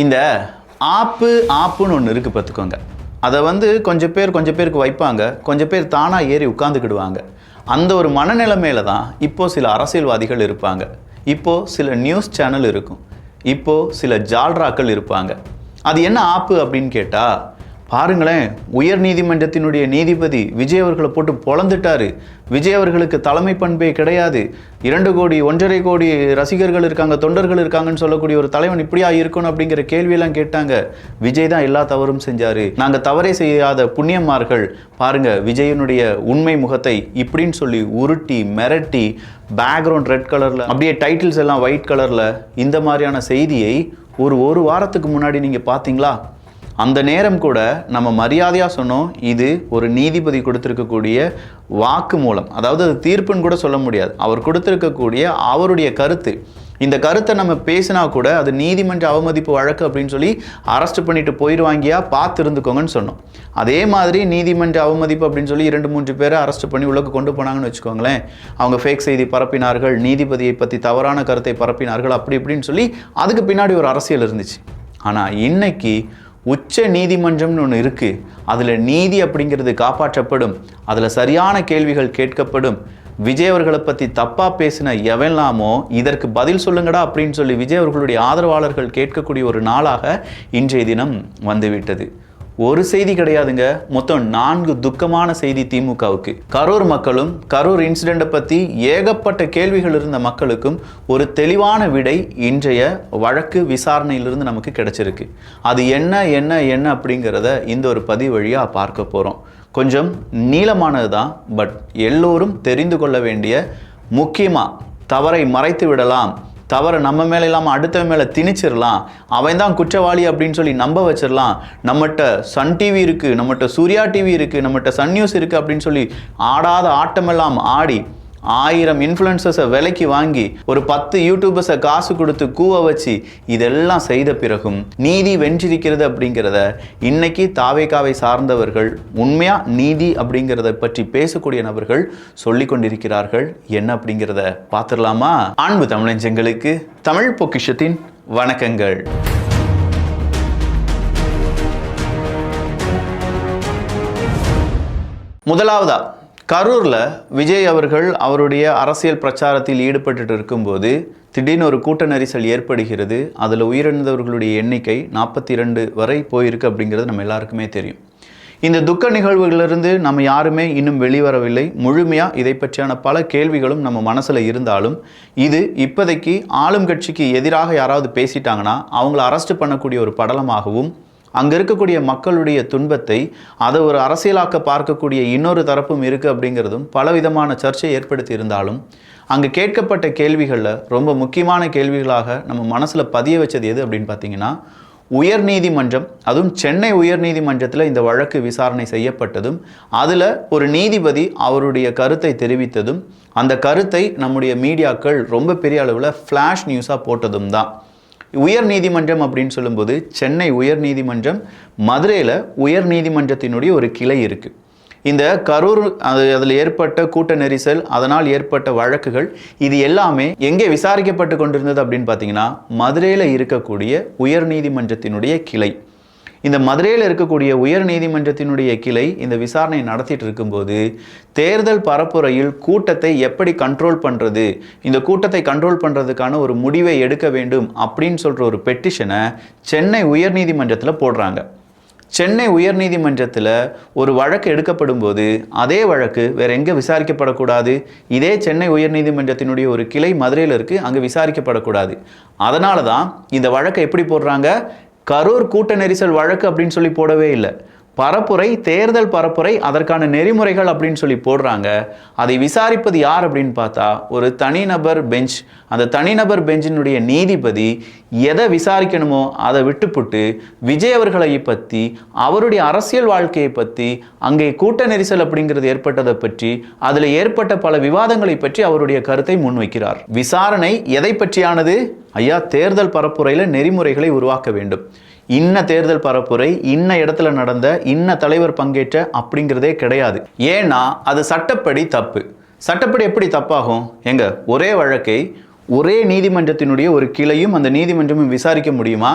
இந்த ஆப்புன்னு ஒன்று இருக்குது பார்த்துக்கோங்க. அதை கொஞ்சம் பேருக்கு வைப்பாங்க, கொஞ்சம் பேர் தானாக ஏறி உட்காந்துக்கிடுவாங்க. அந்த ஒரு மனநிலைமையில தான் இப்போது சில அரசியல்வாதிகள் இருப்பாங்க, இப்போது சில நியூஸ் சேனல் இருக்கும், இப்போது சில ஜால்ராக்கள் இருப்பாங்க. அது என்ன ஆப்பு அப்படின்னு கேட்டால், பாருங்களேன், உயர் நீதிமன்றத்தினுடைய நீதிபதி விஜய் அவர்களை போட்டு பொழந்துட்டாரு. விஜய் அவர்களுக்கு தலைமை பண்பே கிடையாது. 2 கோடி 1.5 கோடி ரசிகர்கள் இருக்காங்க, தொண்டர்கள் இருக்காங்கன்னு சொல்லக்கூடிய ஒரு தலைவன் இப்படியா இருக்கணும் அப்படிங்கிற கேள்வியெல்லாம் கேட்டாங்க. விஜய் தான் எல்லா தவறும் செஞ்சாரு, நாங்கள் தவறே செய்யாத புண்ணியமார்கள், பாருங்க விஜயனுடைய உண்மை முகத்தை இப்படின்னு சொல்லி உருட்டி மிரட்டி பேக்ரவுண்ட் ரெட் கலரில் அப்படியே டைட்டில்ஸ் எல்லாம் ஒயிட் கலரில் இந்த மாதிரியான செய்தியை ஒரு வாரத்துக்கு முன்னாடி நீங்கள் பார்த்தீங்களா? அந்த நேரம் கூட நம்ம மரியாதையாக சொன்னோம், இது ஒரு நீதிபதி கொடுத்துருக்கக்கூடிய வாக்கு மூலம், அதாவது அது தீர்ப்புன்னு கூட சொல்ல முடியாது, அவர் கொடுத்துருக்கக்கூடிய அவருடைய கருத்து. இந்த கருத்தை நம்ம பேசினா கூட அது நீதிமன்ற அவமதிப்பு வழக்கு அப்படின்னு சொல்லி அரெஸ்ட் பண்ணிட்டு போயிடுவாங்கியா, பார்த்து இருந்துக்கோங்கன்னு சொன்னோம். அதே மாதிரி நீதிமன்ற அவமதிப்பு அப்படின்னு சொல்லி 2-3 பேரை அரெஸ்ட் பண்ணி உள்ளக்கு கொண்டு போனாங்கன்னு வச்சுக்கோங்களேன். அவங்க ஃபேக் செய்தி பரப்பினார்கள், நீதிபதியை பற்றி தவறான கருத்தை பரப்பினார்கள், அப்படி இப்படின்னு சொல்லி அதுக்கு பின்னாடி ஒரு அரசியல் இருந்துச்சு. ஆனால் இன்னைக்கு உச்ச நீதிமன்றம்னு ஒன்று இருக்குது, அதில் நீதி அப்படிங்கிறது காப்பாற்றப்படும், அதில் சரியான கேள்விகள் கேட்கப்படும். விஜய் அவர்களை பற்றி தப்பாக பேசின எவெல்லாமோ இதற்கு பதில் சொல்லுங்கடா அப்படின்னு சொல்லி விஜய் அவர்களுடைய ஆதரவாளர்கள் கேட்கக்கூடிய ஒரு நாளாக இன்றைய தினம் வந்துவிட்டது. ஒரு செய்தி கிடையாதுங்க, மொத்தம் 4 துக்கமான செய்தி திமுகவுக்கு. கரூர் மக்களும் கரூர் இன்சிடெண்ட்டை பற்றி ஏகப்பட்ட கேள்விகள் இருந்த மக்களுக்கும் ஒரு தெளிவான விடை இன்றைய வழக்கு விசாரணையிலிருந்து நமக்கு கிடைச்சிருக்கு. அது என்ன அப்படிங்கிறத இந்த ஒரு பதிவு வழியாக பார்க்க போகிறோம். கொஞ்சம் நீளமானது தான், பட் எல்லோரும் தெரிந்து கொள்ள வேண்டிய, முக்கியமாக தவறை மறைத்து விடலாம், தவறை நம்ம மேலே இல்லாமல் அடுத்த மேலே திணிச்சிடலாம், அவன் தான் குற்றவாளி அப்படின்னு சொல்லி நம்ப வச்சிடலாம், நம்மகிட்ட சன் டிவி இருக்குது, நம்மகிட்ட சூர்யா டிவி இருக்குது, நம்மகிட்ட சன் நியூஸ் இருக்குது அப்படின்னு சொல்லி ஆடாத ஆட்டமெல்லாம் ஆடி 1000 இன்ஃப்ளூயன்சர்ஸை விலைக்கு வாங்கி ஒரு 10 யூடியூபர்ஸை காசு கொடுத்து கூவ வச்சு இதெல்லாம் செய்த பிறகும் நீதி வென்றிருக்கிறது அப்படிங்கிறத இன்னைக்கு தாவேகாவை சார்ந்தவர்கள், உண்மையா நீதி அப்படிங்கிறத பற்றி பேசக்கூடிய நபர்கள் சொல்லி கொண்டிருக்கிறார்கள். என்ன அப்படிங்கிறத பார்த்துடலாமா? அன்பு தமிழஞ்சங்களுக்கு தமிழ் பொக்கிஷத்தின் வணக்கங்கள். முதலாவதா, கரூரில் விஜய் அவர்கள் அவருடைய அரசியல் பிரச்சாரத்தில் ஈடுபட்டு இருக்கும்போது திடீர்னு ஒரு கூட்ட நெரிசல் ஏற்படுகிறது. அதில் உயிரிழந்தவர்களுடைய எண்ணிக்கை 42 வரை போயிருக்கு அப்படிங்கிறது நம்ம எல்லாருக்குமே தெரியும். இந்த துக்க நிகழ்வுகளிலிருந்து நம்ம யாருமே இன்னும் வெளிவரவில்லை. முழுமையாக இதை பற்றியான பல கேள்விகளும் நம்ம மனசில் இருந்தாலும், இது இப்போதைக்கு ஆளும் கட்சிக்கு எதிராக யாராவது பேசிட்டாங்கன்னா அவங்கள அரெஸ்ட் பண்ணக்கூடிய ஒரு படலமாகவும், அங்கே இருக்கக்கூடிய மக்களுடைய துன்பத்தை அதை ஒரு அரசியலாக்க பார்க்கக்கூடிய இன்னொரு தரப்பும் இருக்குது அப்படிங்கிறதும் பலவிதமான சர்ச்சை ஏற்படுத்தி இருந்தாலும், அங்கே கேட்கப்பட்ட கேள்விகளில் ரொம்ப முக்கியமான கேள்விகளாக நம்ம மனசில் பதிய வச்சது எது அப்படின்னு பார்த்தீங்கன்னா, உயர்நீதிமன்றம், அதுவும் சென்னை உயர்நீதிமன்றத்தில் இந்த வழக்கு விசாரணை செய்யப்பட்டதும், அதில் ஒரு நீதிபதி அவருடைய கருத்தை தெரிவித்ததும், அந்த கருத்தை நம்முடைய மீடியாக்கள் ரொம்ப பெரிய அளவில் ஃப்ளாஷ் நியூஸாக போட்டதும் தான். உயர் நீதிமன்றம் அப்படின்னு சொல்லும்போது சென்னை உயர் நீதிமன்றம், மதுரையில் உயர் நீதிமன்றத்தினுடைய ஒரு கிளை இருக்குது. இந்த கரூர் அதில் ஏற்பட்ட கூட்ட நெரிசல், அதனால் ஏற்பட்ட வழக்குகள், இது எல்லாமே எங்கே விசாரிக்கப்பட்டு கொண்டிருந்தது அப்படின்னு பார்த்தீங்கன்னா, மதுரையில் இருக்கக்கூடிய உயர் நீதிமன்றத்தினுடைய கிளை. இந்த மதுரையில் இருக்கக்கூடிய உயர் நீதிமன்றத்தினுடைய கிளை இந்த விசாரணை நடத்திட்டு இருக்கும்போது, தேர்தல் பரப்புரையில் கூட்டத்தை எப்படி கண்ட்ரோல் பண்ணுறது, இந்த கூட்டத்தை கண்ட்ரோல் பண்ணுறதுக்கான ஒரு முடிவை எடுக்க வேண்டும் அப்படின்னு சொல்கிற ஒரு பெட்டிஷனை சென்னை உயர் நீதிமன்றத்தில் போடுறாங்க. சென்னை உயர் நீதிமன்றத்தில் ஒரு வழக்கு எடுக்கப்படும் போது அதே வழக்கு வேறு எங்கே விசாரிக்கப்படக்கூடாது, இதே சென்னை உயர் நீதிமன்றத்தினுடைய ஒரு கிளை மதுரையில் இருக்குது, அங்கே விசாரிக்கப்படக்கூடாது. அதனால தான் இந்த வழக்கை எப்படி போடுறாங்க, கரூர் கூட்ட நெரிசல் வழக்கு அப்படின்னு சொல்லி போடவே இல்லை, பரப்புரை, தேர்தல் பரப்புரை, அதற்கான நெறிமுறைகள் அப்படின்னு சொல்லி போடுறாங்க. அதை விசாரிப்பது யார் அப்படின்னு பார்த்தா ஒரு தனிநபர் பெஞ்ச். அந்த தனிநபர் பெஞ்சினுடைய நீதிபதி எதை விசாரிக்கணுமோ அதை விட்டுப்புட்டு விஜய் அவர்களை பற்றி, அவருடைய அரசியல் வாழ்க்கையை பற்றி, அங்கே கூட்ட நெரிசல் அப்படிங்கிறது ஏற்பட்டதை பற்றி, அதில் ஏற்பட்ட பல விவாதங்களை பற்றி அவருடைய கருத்தை முன்வைக்கிறார். விசாரணை எதை பற்றியானது? ஐயா, தேர்தல் பரப்புரையில் நெறிமுறைகளை உருவாக்க வேண்டும். இன்ன தேர்தல் பரப்புரை, இன்ன இடத்துல நடந்த, இன்ன தலைவர் பங்கேற்ற அப்படிங்கிறதே கிடையாது. ஏன்னா அது சட்டப்படி தப்பு. சட்டப்படி எப்படி தப்பாகும்? எங்க ஒரே வழக்கை ஒரே நீதிமன்றத்தினுடைய ஒரு கிளையும் அந்த நீதிமன்றமும் விசாரிக்க முடியுமா?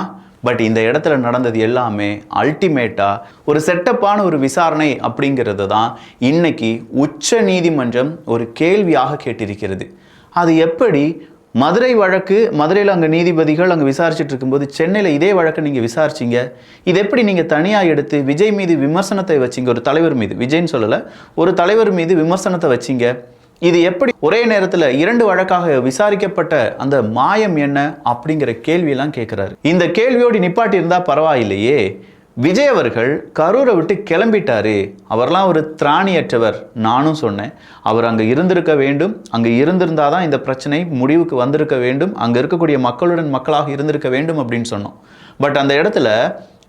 பட் இந்த இடத்துல நடந்தது எல்லாமே அல்டிமேட்டாக ஒரு செட்டப்பான ஒரு விசாரணை அப்படிங்கிறது தான் இன்னைக்கு உச்ச நீதிமன்றம் ஒரு கேள்வியாக கேட்டிருக்கிறது. அது எப்படி மதுரை வழக்கு, மதுரையில் அங்கே நீதிபதிகள் அங்கே விசாரிச்சுட்டு இருக்கும்போது சென்னையில் இதே வழக்கை நீங்கள் விசாரிச்சிங்க, இது எப்படி நீங்கள் தனியாக எடுத்து விஜய் மீது விமர்சனத்தை வச்சிங்க, ஒரு தலைவர் மீது, விஜய்ன்னு சொல்லலை, ஒரு தலைவர் மீது விமர்சனத்தை வச்சிங்க, இது எப்படி ஒரே நேரத்தில் 2 வழக்காக விசாரிக்கப்பட்ட அந்த மாயம் என்ன அப்படிங்கிற கேள்வியெல்லாம் கேட்குறாரு. இந்த கேள்வியோடு நிப்பாட்டி இருந்தால் பரவாயில்லையே, விஜய் அவர்கள் கரூரை விட்டு கிளம்பிட்டாரு, அவர்லாம் ஒரு திராணியற்றவர். நானும் சொன்னேன், அவர் அங்கே இருந்திருக்க வேண்டும், அங்கே இருந்திருந்தால் தான் இந்த பிரச்சனை முடிவுக்கு வந்திருக்க வேண்டும், அங்கே இருக்கக்கூடிய மக்களுடன் மக்களாக இருந்திருக்க வேண்டும் அப்படின்னு சொன்னோம். பட் அந்த இடத்துல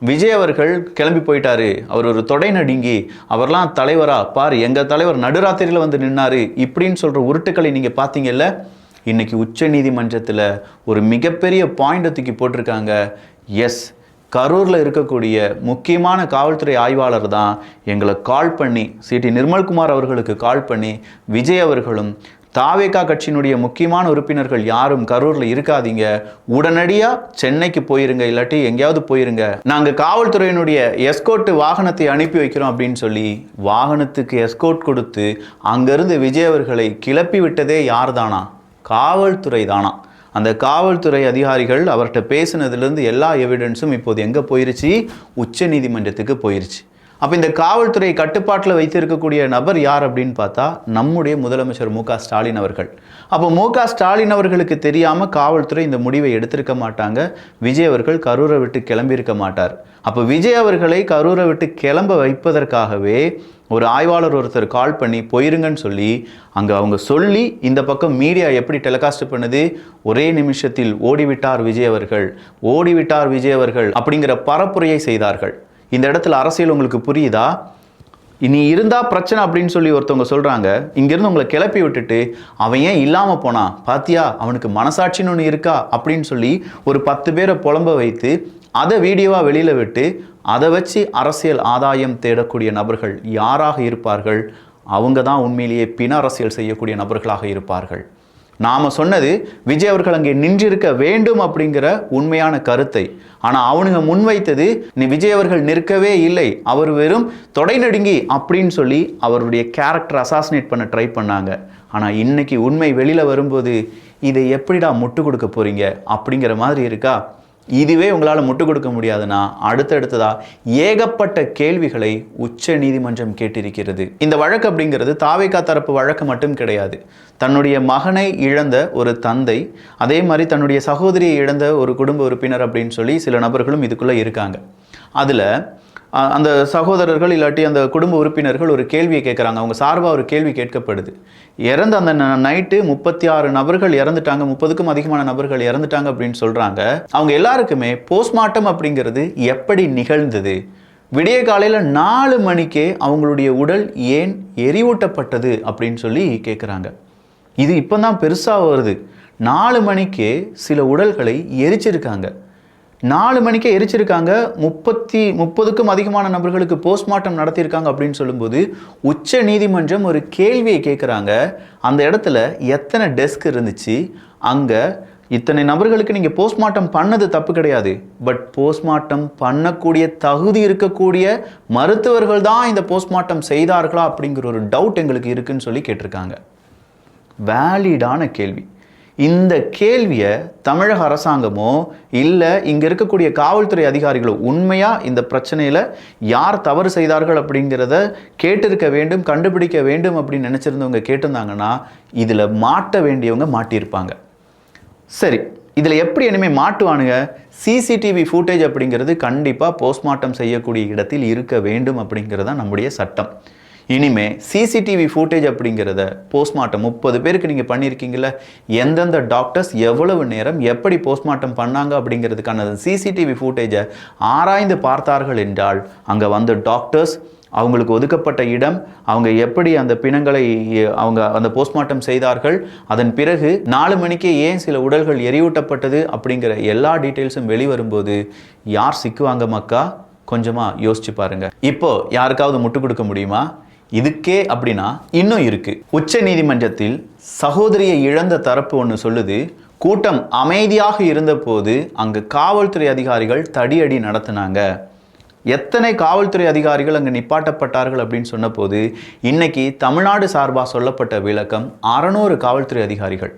விஜய் அவர்கள் கிளம்பி போயிட்டாரு, அவர் ஒரு தொடை நடுங்கி, அவர்லாம் தலைவரா பாரு, எங்கள் தலைவர் நடுராத்திரியில் வந்து நின்னாரு இப்படின்னு சொல்கிற உருட்டுக்களை நீங்கள் பார்த்தீங்கல்ல. இன்னைக்கு உச்ச நீதிமன்றத்தில் ஒரு மிகப்பெரிய பாயிண்டை தூக்கி போட்டிருக்காங்க. எஸ், கரூரில் இருக்கக்கூடிய முக்கியமான காவல்துறை ஆய்வாளர் தான் எங்களை கால் பண்ணி, சிடி நிர்மல்குமார் அவர்களுக்கு கால் பண்ணி, விஜய் அவர்களும் தாவேகா கட்சியினுடைய முக்கியமான உறுப்பினர்கள் யாரும் கரூரில் இருக்காதீங்க, உடனடியாக சென்னைக்கு போயிருங்க, இல்லாட்டி எங்கேயாவது போயிருங்க, நாங்கள் காவல்துறையினுடைய எஸ்கோர்ட் வாகனத்தை அனுப்பி வைக்கிறோம் அப்படின்னு சொல்லி வாகனத்துக்கு எஸ்கோர்ட் கொடுத்து அங்கேருந்து விஜய் அவர்களை கிளப்பி விட்டதே யார் தானா? காவல்துறை தானா. அந்த காவல்துறை அதிகாரிகள் அவர்கிட்ட பேசினதுலேருந்து எல்லா எவிடன்ஸும் இப்போது எங்கே போயிருச்சு? உச்ச நீதிமன்றத்துக்கு போயிருச்சு. அப்போ இந்த காவல்துறை கட்டுப்பாட்டில் வைத்திருக்கக்கூடிய நபர் யார் அப்படின்னு பார்த்தா நம்முடைய முதலமைச்சர் மு க ஸ்டாலின் அவர்கள். அப்போ மு க ஸ்டாலின் அவர்களுக்கு தெரியாமல் காவல்துறை இந்த முடிவை எடுத்திருக்க மாட்டாங்க, விஜய் அவர்கள் கரூரை விட்டு கிளம்பியிருக்க மாட்டார். அப்போ விஜய் அவர்களை கரூரை விட்டு கிளம்ப வைப்பதற்காகவே ஒரு ஆய்வாளர் ஒருத்தர் கால் பண்ணி போயிருங்கன்னு சொல்லி அங்கே அவங்க சொல்லி, இந்த பக்கம் மீடியா எப்படி டெலிகாஸ்ட் பண்ணுது, ஒரே நிமிஷத்தில் ஓடிவிட்டார் விஜய் அவர்கள், ஓடிவிட்டார் விஜய் அவர்கள் அப்படிங்கிற பரப்புரையை செய்தார்கள். இந்த இடத்துல அரசியல் உங்களுக்கு புரியுதா? இனி இருந்தால் பிரச்சனை அப்படின்னு சொல்லி ஒருத்தவங்க சொல்கிறாங்க, இங்கேருந்து உங்களை கிளப்பி விட்டுட்டு அவன் ஏன் இல்லாமல் போனான் பாத்தியா, அவனுக்கு மனசாட்சின்னு ஒன்று இருக்கா அப்படின்னு சொல்லி ஒரு 10 பேரை புலம்ப வைத்து அதை வீடியோவாக வெளியில் விட்டு அதை வச்சு அரசியல் ஆதாயம் தேடக்கூடிய நபர்கள் யாராக இருப்பார்கள்? அவங்க தான் உண்மையிலேயே பின அரசியல் செய்யக்கூடிய நபர்களாக இருப்பார்கள். நாம் சொன்னது விஜய் அவர்கள் அங்கே நின்றிருக்க வேண்டும் அப்படிங்கிற உண்மையான கருத்தை. ஆனால் அவனுங்க முன்வைத்தது விஜய் அவர்கள் நிற்கவே இல்லை, அவர் வெறும் தொடை நடுங்கி அப்படின்னு சொல்லி அவருடைய கேரக்டர் அசாசினேட் பண்ண ட்ரை பண்ணாங்க. ஆனால் இன்னைக்கு உண்மை வெளியில் வரும்போது இதை எப்படிடா முட்டு கொடுக்க போறீங்க அப்படிங்கிற மாதிரி இருக்கா? இதுவே உங்களால் முட்டு கொடுக்க முடியாதுன்னா அடுத்தடுத்ததா ஏகப்பட்ட கேள்விகளை உச்ச நீதிமன்றம் கேட்டிருக்கிறது. இந்த வழக்கு அப்படிங்கிறது தாவேகா தரப்பு வழக்கு மட்டும் கிடையாது. தன்னுடைய மகனை இழந்த ஒரு தந்தை, அதே மாதிரி தன்னுடைய சகோதரியை இழந்த ஒரு குடும்ப உறுப்பினர் அப்படின்னு சொல்லி சில நபர்களும் இதுக்குள்ளே இருக்காங்க. அதில் அந்த சகோதரர்கள் இல்லாட்டி அந்த குடும்ப உறுப்பினர்கள் ஒரு கேள்வியை கேட்குறாங்க, அவங்க சார்பாக ஒரு கேள்வி கேட்கப்படுது. இறந்த அந்த நைட்டு 36 நபர்கள் இறந்துட்டாங்க, 30க்கும் அதிகமான நபர்கள் இறந்துட்டாங்க அப்படின்னு சொல்கிறாங்க. அவங்க எல்லாருக்குமே போஸ்ட்மார்ட்டம் அப்படிங்கிறது எப்படி நிகழ்ந்தது? விடிய காலையில் 4 மணிக்கே அவங்களுடைய உடல் ஏன் எரிவூட்டப்பட்டது அப்படின்னு சொல்லி கேட்குறாங்க. இது இப்போ தான் பெருசாக வருது. 4 மணிக்கே சில உடல்களை எரிச்சிருக்காங்க. 4 மணிக்கே எரிச்சிருக்காங்க, 30க்கும் அதிகமான நபர்களுக்கு போஸ்ட்மார்ட்டம் நடத்தியிருக்காங்க அப்படின்னு சொல்லும்போது உச்ச நீதிமன்றம் ஒரு கேள்வியை கேட்குறாங்க. அந்த இடத்துல எத்தனை டெஸ்க் இருந்துச்சு? அங்கே இத்தனை நபர்களுக்கு நீங்கள் போஸ்ட்மார்ட்டம் பண்ணது தப்பு கிடையாது, பட் போஸ்ட்மார்ட்டம் பண்ணக்கூடிய தகுதி இருக்கக்கூடிய மருத்துவர்கள் தான் இந்த போஸ்ட்மார்ட்டம் செய்தார்களா அப்படிங்கிற ஒரு டவுட் எங்களுக்கு இருக்குன்னு சொல்லி கேட்டிருக்காங்க. வேலிடான கேள்வி. இந்த கேள்வியை தமிழக அரசாங்கமோ இல்லை இங்கே இருக்கக்கூடிய காவல்துறை அதிகாரிகளோ உண்மையாக இந்த பிரச்சனையில் யார் தவறு செய்தார்கள் அப்படிங்கிறத கேட்டிருக்க வேண்டும், கண்டுபிடிக்க வேண்டும் அப்படின்னு நினச்சிருந்தவங்க கேட்டிருந்தாங்கன்னா இதில் மாட்ட வேண்டியவங்க மாட்டியிருப்பாங்க. சரி, இதில் எப்படி இனிமேல் மாட்டுவானுங்க? சிசிடிவி ஃபுட்டேஜ் அப்படிங்கிறது கண்டிப்பாக போஸ்ட்மார்ட்டம் செய்யக்கூடிய இடத்தில் இருக்க வேண்டும் அப்படிங்கிறது தான் நம்முடைய சட்டம். இனிமே சிசிடிவி ஃபுட்டேஜ் அப்படிங்கிறத போஸ்ட்மார்ட்டம் 30 பேருக்கு நீங்கள் பண்ணியிருக்கீங்கள, எந்தெந்த டாக்டர்ஸ் எவ்வளவு நேரம் எப்படி போஸ்ட்மார்ட்டம் பண்ணாங்க அப்படிங்கிறதுக்கான சிசிடிவி ஃபுட்டேஜை ஆராய்ந்து பார்த்தார்கள் என்றால் அங்கே வந்த டாக்டர்ஸ், அவங்களுக்கு ஒதுக்கப்பட்ட இடம், அவங்க எப்படி அந்த பிணங்களை அவங்க அந்த போஸ்ட்மார்ட்டம் செய்தார்கள், அதன் பிறகு 4 மணிக்கே ஏன் சில உடல்கள் எரியூட்டப்பட்டது அப்படிங்கிற எல்லா டீட்டெயில்ஸும் வெளிவரும்போது யார் சிக்குவாங்க மக்கா? கொஞ்சமாக யோசிச்சு பாருங்க. இப்போ யாருக்காவது முட்டு கொடுக்க முடியுமா? இதுக்கே அப்படின்னா இன்னும் இருக்கு. உச்ச நீதிமன்றத்தில் சகோதரியை இழந்த தரப்பு ஒன்று சொல்லுது, கூட்டம் அமைதியாக இருந்தபோது அங்கு காவல்துறை அதிகாரிகள் தடியடி நடத்தினாங்க. எத்தனை காவல்துறை அதிகாரிகள் அங்கு நிப்பாட்டப்பட்டார்கள் அப்படின்னு சொன்னபோது இன்னைக்கு தமிழ்நாடு சார்பாக சொல்லப்பட்ட விளக்கம் 600 காவல்துறை அதிகாரிகள்.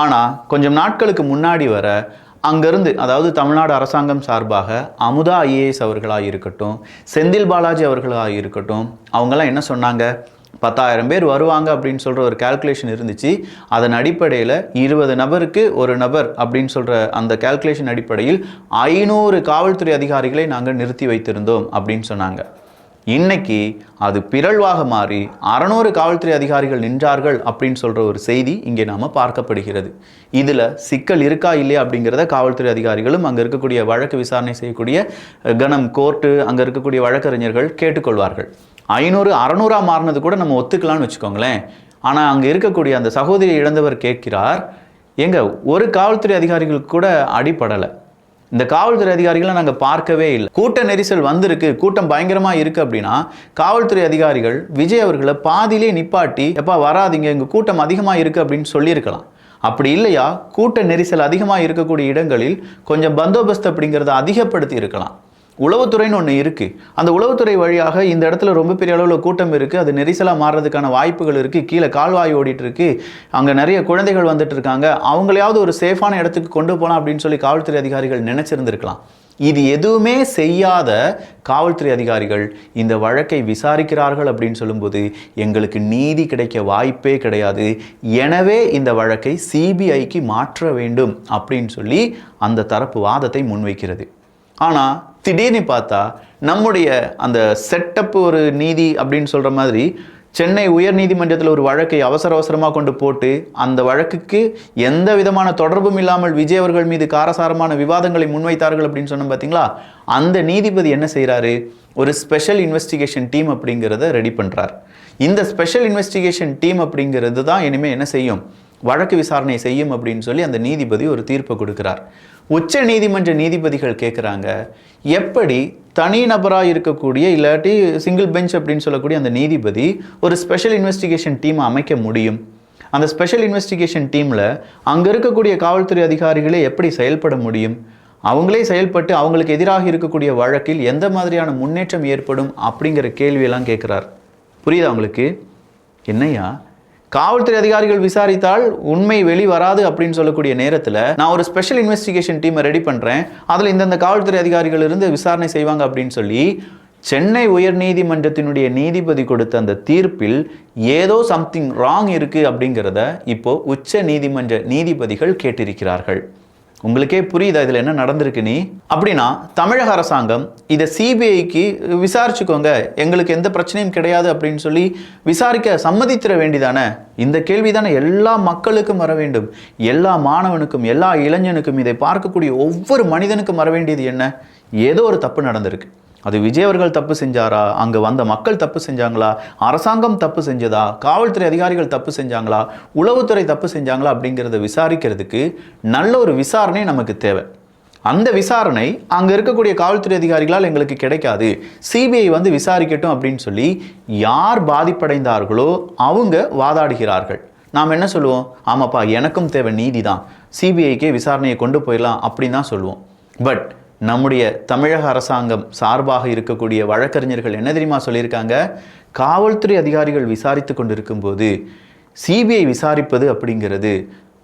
ஆனால் கொஞ்சம் நாட்களுக்கு முன்னாடி வர அங்கிருந்து, அதாவது தமிழ்நாடு அரசாங்கம் சார்பாக அமுதா IAS அவர்களாக இருக்கட்டும், செந்தில் பாலாஜி அவர்களாக இருக்கட்டும், அவங்கெல்லாம் என்ன சொன்னாங்க, 10,000 பேர் வருவாங்க அப்படின்னு சொல்கிற ஒரு கால்குலேஷன் இருந்துச்சு. அதன் அடிப்படையில் 20 நபருக்கு ஒரு நபர் அப்படின்னு சொல்கிற அந்த கால்குலேஷன் அடிப்படையில் 500 காவல்துறை அதிகாரிகளை நாங்கள் நிறுத்தி வைத்திருந்தோம் அப்படின்னு சொன்னாங்க. இன்னைக்கு அது பிறழ்வாக மாறி 600 காவல்துறை அதிகாரிகள் நின்றார்கள் அப்படின்னு சொல்கிற ஒரு செய்தி இங்கே நாம் பார்க்கப்படுகிறது. இதில் சிக்கல் இருக்கா இல்லையா அப்படிங்கிறத காவல்துறை அதிகாரிகளும் அங்கே இருக்கக்கூடிய வழக்கு விசாரணை செய்யக்கூடிய கணம் கோர்ட்டு அங்கே இருக்கக்கூடிய வழக்கறிஞர்கள் கேட்டுக்கொள்வார்கள். 500 600 மாறினது கூட நம்ம ஒத்துக்கலாம்னு வச்சுக்கோங்களேன். ஆனால் அங்கே இருக்கக்கூடிய அந்த சகோதரி இழந்தவர் கேட்கிறார், எங்க ஒரு காவல்துறை அதிகாரிகளுக்கு கூட அடிப்படலை, இந்த காவல்துறை அதிகாரிகளை நாங்கள் பார்க்கவே இல்லை, கூட்ட நெரிசல் வந்திருக்கு, கூட்டம் பயங்கரமாக இருக்குது அப்படின்னா காவல்துறை அதிகாரிகள் விஜய் அவர்களை பாதியிலே நிப்பாட்டி எப்பா வராதிங்க, எங்கள் கூட்டம் அதிகமாக இருக்குது அப்படின்னு சொல்லியிருக்கலாம். அப்படி இல்லையா கூட்ட நெரிசல் அதிகமாக இருக்கக்கூடிய இடங்களில் கொஞ்சம் பந்தோபஸ்து அப்படிங்கிறத அதிகப்படுத்தி இருக்கலாம். உளவுத்துறைன்னு ஒன்று இருக்குது. அந்த உளவுத்துறை வழியாக இந்த இடத்துல ரொம்ப பெரிய அளவில் கூட்டம் இருக்குது, அது நெரிசலாக மாறுறதுக்கான வாய்ப்புகள் இருக்குது, கீழே கால்வாய் ஓடிட்டு இருக்கு, அங்கே நிறைய குழந்தைகள் வந்துட்டு இருக்காங்க, அவங்களையாவது ஒரு சேஃபான இடத்துக்கு கொண்டு போகலாம் அப்படின்னு சொல்லி காவல்துறை அதிகாரிகள் நினைச்சிருந்திருக்கலாம். இது எதுவுமே செய்யாத காவல்துறை அதிகாரிகள் இந்த வழக்கை விசாரிக்கிறார்கள் அப்படின்னு சொல்லும்போது எங்களுக்கு நீதி கிடைக்க வாய்ப்பே கிடையாது, எனவே இந்த வழக்கை CBIக்கு மாற்ற வேண்டும் அப்படின்னு சொல்லி அந்த தரப்பு வாதத்தை முன்வைக்கிறது. ஆனால் திடீர்னு பார்த்தா நம்முடைய அந்த செட்டப் ஒரு நீதி அப்படின்னு சொல்கிற மாதிரி சென்னை உயர் நீதிமன்றத்தில் ஒரு வழக்கை அவசரமாக கொண்டு போட்டு அந்த வழக்குக்கு எந்த விதமான தொடர்பும் இல்லாமல் விஜய் அவர்கள் மீது காரசாரமான விவாதங்களை முன்வைத்தார்கள் அப்படின்னு சொன்னோம் பார்த்தீங்களா. அந்த நீதிபதி என்ன செய்கிறாரு, ஒரு ஸ்பெஷல் இன்வெஸ்டிகேஷன் டீம் அப்படிங்கிறத ரெடி பண்ணுறார். இந்த ஸ்பெஷல் இன்வெஸ்டிகேஷன் டீம் அப்படிங்கிறது தான் இனிமேல் என்ன செய்யும், வழக்கு விசாரணை செய்யும் அப்படின்னு சொல்லி அந்த நீதிபதி ஒரு தீர்ப்பை கொடுக்கிறார். உச்ச நீதிமன்ற நீதிபதிகள் கேட்குறாங்க, எப்படி தனிநபராக இருக்கக்கூடிய இல்லாட்டி சிங்கிள் பெஞ்ச் அப்படின்னு சொல்லக்கூடிய அந்த நீதிபதி ஒரு ஸ்பெஷல் இன்வெஸ்டிகேஷன் டீமை அமைக்க முடியும், அந்த ஸ்பெஷல் இன்வெஸ்டிகேஷன் டீமில் அங்கே இருக்கக்கூடிய காவல்துறை அதிகாரிகளே எப்படி செயல்பட முடியும், அவங்களே செயல்பட்டு அவங்களுக்கு எதிராக இருக்கக்கூடிய வழக்கில் எந்த மாதிரியான முன்னேற்றம் ஏற்படும் அப்படிங்கிற கேள்வியெல்லாம் கேட்குறார். புரியுதா உங்களுக்கு? என்னையா காவல்துறை அதிகாரிகள் விசாரித்தால் உண்மை வெளிவராது அப்படின்னு சொல்லக்கூடிய நேரத்தில் நான் ஒரு ஸ்பெஷல் இன்வெஸ்டிகேஷன் டீமை ரெடி பண்ணுறேன், அதில் இந்தந்த காவல்துறை அதிகாரிகள் இருந்து விசாரணை செய்வாங்க அப்படின்னு சொல்லி சென்னை உயர் நீதிமன்றத்தினுடைய நீதிபதி கொடுத்த அந்த தீர்ப்பில் ஏதோ சம்திங் ராங் இருக்குது அப்படிங்கிறத இப்போ உச்ச நீதிமன்ற நீதிபதிகள் கேட்டிருக்கிறார்கள். உங்களுக்கே புரியுதா இதில் என்ன நடந்திருக்கு நீ? அப்படின்னா தமிழக அரசாங்கம் இதை CBIக்கு விசாரிச்சுக்கோங்க, எங்களுக்கு எந்த பிரச்சனையும் கிடையாது அப்படின்னு சொல்லி விசாரிக்க சம்மதித்திர வேண்டிதானே? இந்த கேள்வி தானே எல்லா மக்களுக்கும் வர வேண்டும், எல்லா மாணவனுக்கும் எல்லா இளைஞனுக்கும், இதை பார்க்கக்கூடிய ஒவ்வொரு மனிதனுக்கும் வர வேண்டியது என்ன? ஏதோ ஒரு தப்பு நடந்திருக்கு. அது விஜய் அவர்கள் தப்பு செஞ்சாரா, அங்கே வந்த மக்கள் தப்பு செஞ்சாங்களா, அரசாங்கம் தப்பு செஞ்சதா, காவல்துறை அதிகாரிகள் தப்பு செஞ்சாங்களா, உளவுத்துறை தப்பு செஞ்சாங்களா அப்படிங்கிறத விசாரிக்கிறதுக்கு நல்ல ஒரு விசாரணை நமக்கு தேவை. அந்த விசாரணை அங்கே இருக்கக்கூடிய காவல்துறை அதிகாரிகளால் எங்களுக்கு கிடைக்காது, CBI வந்து விசாரிக்கட்டும் அப்படின்னு சொல்லி யார் பாதிப்படைந்தார்களோ அவங்க வாதாடுகிறார்கள். நாம் என்ன சொல்லுவோம், ஆமாப்பா எனக்கும் தேவை நீதி தான், CBIக்கே விசாரணையை கொண்டு போயிடலாம் அப்படின்னு தான் சொல்லுவோம். பட் நம்முடைய தமிழக அரசாங்கம் சார்பாக இருக்கக்கூடிய வழக்கறிஞர்கள் என்ன தெரியுமா சொல்லியிருக்காங்க, காவல்துறை அதிகாரிகள் விசாரித்து கொண்டிருக்கும் போது CBI விசாரிப்பது அப்படிங்கிறது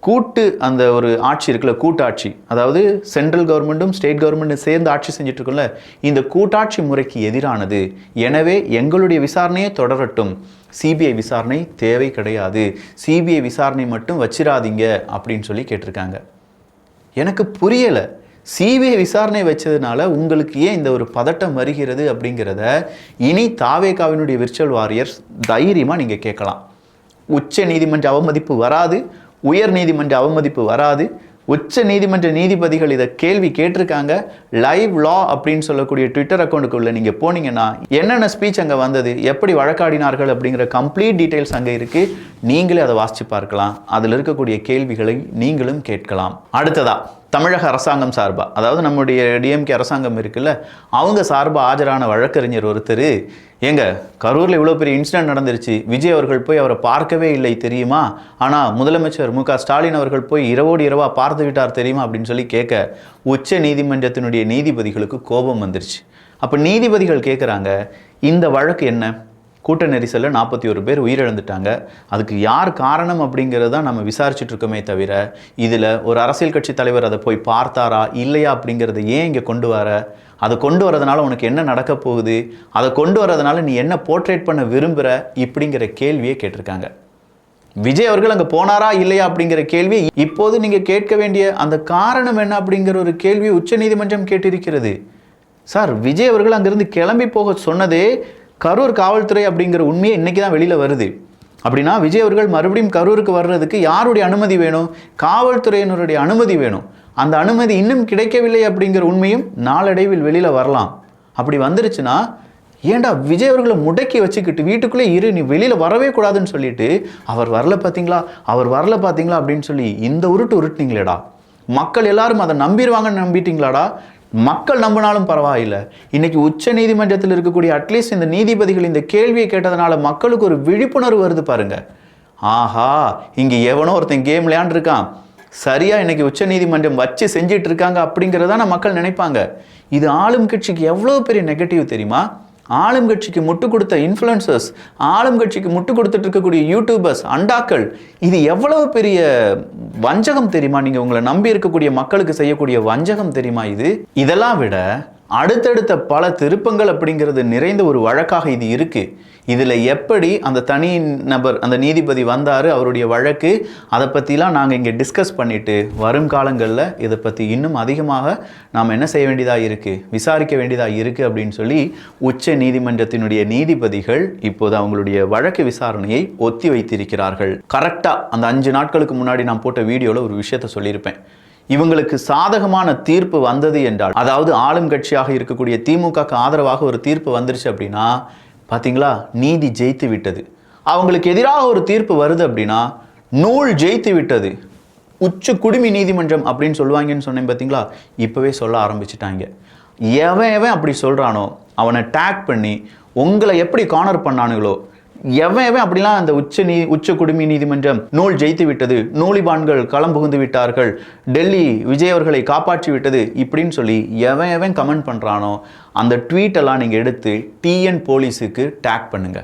கூட்டு அந்த ஒரு ஆட்சி இருக்குல்ல, கூட்டாட்சி, அதாவது சென்ட்ரல் கவர்மெண்ட்டும் ஸ்டேட் கவர்மெண்ட்டும் சேர்ந்து ஆட்சி செஞ்சுட்டு இருக்குல்ல, இந்த கூட்டாட்சி முறைக்கு எதிரானது, எனவே எங்களுடைய விசாரணையே தொடரட்டும், CBI விசாரணை தேவை கிடையாது, CBI விசாரணை மட்டும் வச்சிடாதீங்க அப்படின்னு சொல்லி கேட்டிருக்காங்க. எனக்கு புரியலை, CBI விசாரணை வச்சதுனால உங்களுக்கு ஏன் இந்த ஒரு பதட்டம் வருகிறது அப்படிங்கிறத இனி தாவேகாவினுடைய விர்ச்சுவல் வாரியர்ஸ் தைரியமாக நீங்கள் கேட்கலாம். உச்ச நீதிமன்ற அவமதிப்பு வராது, உயர் நீதிமன்ற அவமதிப்பு வராது. உச்ச நீதிமன்ற நீதிபதிகள் இதை கேள்வி கேட்டிருக்காங்க. லைவ் லா அப்படின்னு சொல்லக்கூடிய ட்விட்டர் அக்கௌண்ட்டுக்குள்ளே நீங்கள் போனீங்கன்னா என்னென்ன ஸ்பீச் அங்கே வந்தது, எப்படி வழக்காடினார்கள் அப்படிங்கிற கம்ப்ளீட் டீட்டெயில்ஸ் அங்கே இருக்குது. நீங்களே அதை வாசித்து பார்க்கலாம், அதில் இருக்கக்கூடிய கேள்விகளை நீங்களும் கேட்கலாம். அடுத்ததா தமிழக அரசாங்கம் சார்பாக, அதாவது நம்முடைய டிஎம்கே அரசாங்கம் இருக்குல்ல, அவங்க சார்பாக ஆஜரான வழக்கறிஞர் ஒருத்தர், ஏங்க கரூரில் இவ்வளோ பெரிய இன்சிடென்ட் நடந்துருச்சு, விஜய் அவர்கள் போய் அவரை பார்க்கவே இல்லை தெரியுமா, ஆனால் முதலமைச்சர் மு க ஸ்டாலின் அவர்கள் போய் இரவோடு இரவாக பார்த்து விட்டார் தெரியுமா அப்படின்னு சொல்லி கேட்க உச்ச நீதிமன்றத்தினுடைய நீதிபதிகளுக்கு கோபம் வந்துருச்சு. அப்போ நீதிபதிகள் கேட்குறாங்க, இந்த வழக்கு என்ன, கூட்ட நெரிசலில் 41 பேர் உயிரிழந்துட்டாங்க, அதுக்கு யார் காரணம் அப்படிங்கிறது தான் நம்ம விசாரிச்சுட்டு இருக்கோமே தவிர, இதில் ஒரு அரசியல் கட்சி தலைவர் அதை போய் பார்த்தாரா இல்லையா அப்படிங்கிறத ஏன் இங்கே கொண்டு வர, அதை கொண்டு வரதுனால உனக்கு என்ன நடக்க போகுது, அதை கொண்டு வரதுனால நீ என்ன போர்ட்ரேட் பண்ண விரும்புகிற இப்படிங்கிற கேள்வியை கேட்டிருக்காங்க. விஜய் அவர்கள் அங்கே போனாரா இல்லையா அப்படிங்கிற கேள்வி இப்போது நீங்கள் கேட்க வேண்டிய அந்த காரணம் என்ன அப்படிங்கிற ஒரு கேள்வியை உச்ச நீதிமன்றம் கேட்டிருக்கிறது. சார், விஜய் அவர்கள் அங்கிருந்து கிளம்பி போக சொன்னதே கரூர் காவல்துறை அப்படிங்கிற உண்மையை இன்றைக்கி தான் வெளியில் வருது. அப்படின்னா விஜய் அவர்கள் மறுபடியும் கரூருக்கு வர்றதுக்கு யாருடைய அனுமதி வேணும், காவல்துறையினருடைய அனுமதி வேணும். அந்த அனுமதி இன்னும் கிடைக்கவில்லை அப்படிங்கிற உண்மையும் நாளடைவில் வெளியில் வரலாம். அப்படி வந்துருச்சுன்னா ஏன்டா விஜய் அவர்களை முடக்கி வச்சுக்கிட்டு வீட்டுக்குள்ளே இரு, நீ வெளியில் வரவே கூடாதுன்னு சொல்லிட்டு அவர் வரல பார்த்தீங்களா அப்படின்னு சொல்லி இந்த உருட்டுனீங்களேடா. மக்கள் எல்லாரும் அதை நம்பிடுவாங்கன்னு நம்பிட்டீங்களாடா. மக்கள் நம்பினாலும் பரவாயில்லை, இன்னைக்கு உச்ச நீதிமன்றத்தில் இருக்கக்கூடிய அட்லீஸ்ட் இந்த நீதிபதிகள் இந்த கேள்வியை கேட்டதுனால மக்களுக்கு ஒரு விழிப்புணர்வு வருது பாருங்க. ஆஹா, இங்கே எவனோ ஒருத்தன் கேம் விளையாண்டுருக்கான், சரியா இன்னைக்கு உச்ச நீதிமன்றம் வச்சு செஞ்சிட்டு இருக்காங்க அப்படிங்கிறதான மக்கள் நினைப்பாங்க. இது ஆளும் கட்சிக்கு எவ்வளோ பெரிய நெகட்டிவ் தெரியுமா? ஆளும் கட்சிக்கு முட்டு கொடுத்த இன்ஃப்ளூயன்சர்ஸ், ஆளும் கட்சிக்கு முட்டு கொடுத்துட்டு இருக்கக்கூடிய யூடியூபர்ஸ், அண்டாக்கள், இது எவ்வளவு பெரிய வஞ்சகம் தெரியுமா? நீங்க உங்களை நம்பி இருக்கக்கூடிய மக்களுக்கு செய்யக்கூடிய வஞ்சகம் தெரியுமா இது? இதெல்லாம் விட அடுத்தடுத்த பல திருப்பங்கள் அப்படிங்கிறது நிறைந்த ஒரு வழக்காக இது இருக்கு. இதில் எப்படி அந்த தனி நபர் அந்த நீதிபதி வந்தார், அவருடைய வழக்கு, அதை பற்றிலாம் நாங்கள் இங்கே டிஸ்கஸ் பண்ணிவிட்டு வரும் காலங்களில் இதை பற்றி இன்னும் அதிகமாக நாம் என்ன செய்ய வேண்டியதாக இருக்குது, விசாரிக்க வேண்டியதாக இருக்குது அப்படின்னு சொல்லி உச்ச நீதிமன்றத்தினுடைய நீதிபதிகள் இப்போது அவங்களுடைய வழக்கு விசாரணையை ஒத்தி வைத்திருக்கிறார்கள். கரெக்டாக அந்த 5 நாட்களுக்கு முன்னாடி நான் போட்ட வீடியோவில் ஒரு விஷயத்தை சொல்லியிருப்பேன். இவங்களுக்கு சாதகமான தீர்ப்பு வந்தது என்றால், அதாவது ஆளும் கட்சியாக இருக்கக்கூடிய திமுகக்கு ஆதரவாக ஒரு தீர்ப்பு வந்துருச்சு அப்படின்னா, பார்த்தீங்களா, நீதி ஜெயித்து விட்டது. அவங்களுக்கு எதிராக ஒரு தீர்ப்பு வருது அப்படின்னா நூல் ஜெயித்து விட்டது, உச்ச குடிமி நீதிமன்றம் அப்படின்னு சொல்லுவாங்கன்னு சொன்னேன் பார்த்தீங்களா. இப்போவே சொல்ல ஆரம்பிச்சிட்டாங்க. எவன் அப்படி சொல்கிறானோ அவனை டேக் பண்ணி உங்களை எப்படி கார்னர் பண்ணானுங்களோ, எவன் அப்படிலாம் அந்த உச்ச குடிமி நீதிமன்றம் நூல் ஜெயித்து விட்டது, நூலிபான்கள் களம் புகுந்து விட்டார்கள், டெல்லி விஜய் அவர்களை காப்பாற்றி விட்டது இப்படின்னு சொல்லி எவன் கமெண்ட் பண்ணுறானோ அந்த ட்வீட்டெல்லாம் நீங்கள் எடுத்து டிஎன் போலீஸுக்கு டேக் பண்ணுங்க.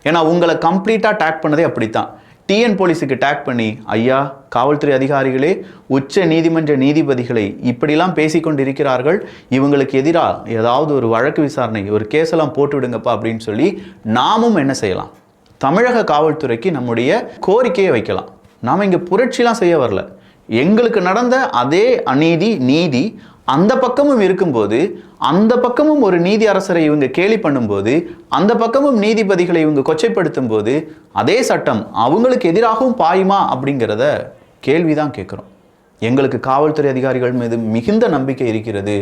ஏன்னா உங்களை கம்ப்ளீட்டாக டேக் பண்ணதே அப்படித்தான். டிஎன் போலீஸுக்கு டேக் பண்ணி, ஐயா காவல்துறை அதிகாரிகளே, உச்ச நீதிமன்ற நீதிபதிகளை இப்படிலாம் பேசிக்கொண்டு இருக்கிறார்கள், இவங்களுக்கு எதிராக ஏதாவது ஒரு வழக்கு விசாரணை, ஒரு கேஸெல்லாம் போட்டு விடுங்கப்பா அப்படின்னு சொல்லி நாமும் என்ன செய்யலாம், தமிழக காவல்துறைக்கு நம்முடைய கோரிக்கையை வைக்கலாம். நாம் இங்கே புரட்சிலாம் செய்ய வரல. எங்களுக்கு நடந்த அதே நீதி அந்த பக்கமும் இருக்கும்போது, அந்த பக்கமும் ஒரு நீதி அரசரை இவங்க கேலி பண்ணும்போது, அந்த பக்கமும் நீதிபதிகளை இவங்க கொச்சைப்படுத்தும் போது அதே சட்டம் அவங்களுக்கு எதிராகவும் பாயுமா அப்படிங்கிறத கேள்விதான் கேட்குறோம். எங்களுக்கு காவல்துறை அதிகாரிகள் மீது மிகுந்த நம்பிக்கை இருக்கிறது.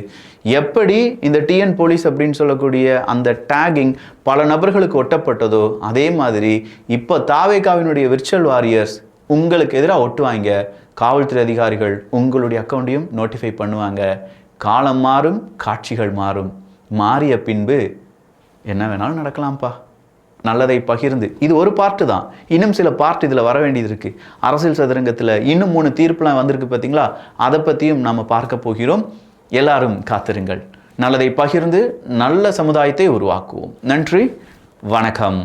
எப்படி இந்த டிஎன் போலீஸ் அப்படின்னு சொல்லக்கூடிய அந்த டேகிங் பல நபர்களுக்கு ஒட்டப்பட்டதோ, அதே மாதிரி இப்போ தாவேகாவினுடைய விர்ச்சுவல் வாரியர்ஸ் உங்களுக்கு எதிராக ஒட்டுவாங்க. காவல்துறை அதிகாரிகள் உங்களுடைய அக்கௌண்ட்டையும் நோட்டிஃபை பண்ணுவாங்க. காலம் மாறும், காட்சிகள் மாறும். மாறிய பின்பு என்ன வேணாலும் நடக்கலாம்ப்பா. நல்லதை பகிர்ந்து, இது ஒரு பார்ட்டு தான், இன்னும் சில பார்ட் இதில் வர வேண்டியது இருக்குது. அரசியல் சதுரங்கத்தில் இன்னும் 3 தீர்ப்புலாம் வந்திருக்கு பார்த்தீங்களா, அதை பற்றியும் நாம் பார்க்க போகிறோம். எல்லாரும் காத்திருங்கள். நல்லதை பகிர்ந்து நல்ல சமுதாயத்தை உருவாக்குவோம். நன்றி, வணக்கம்.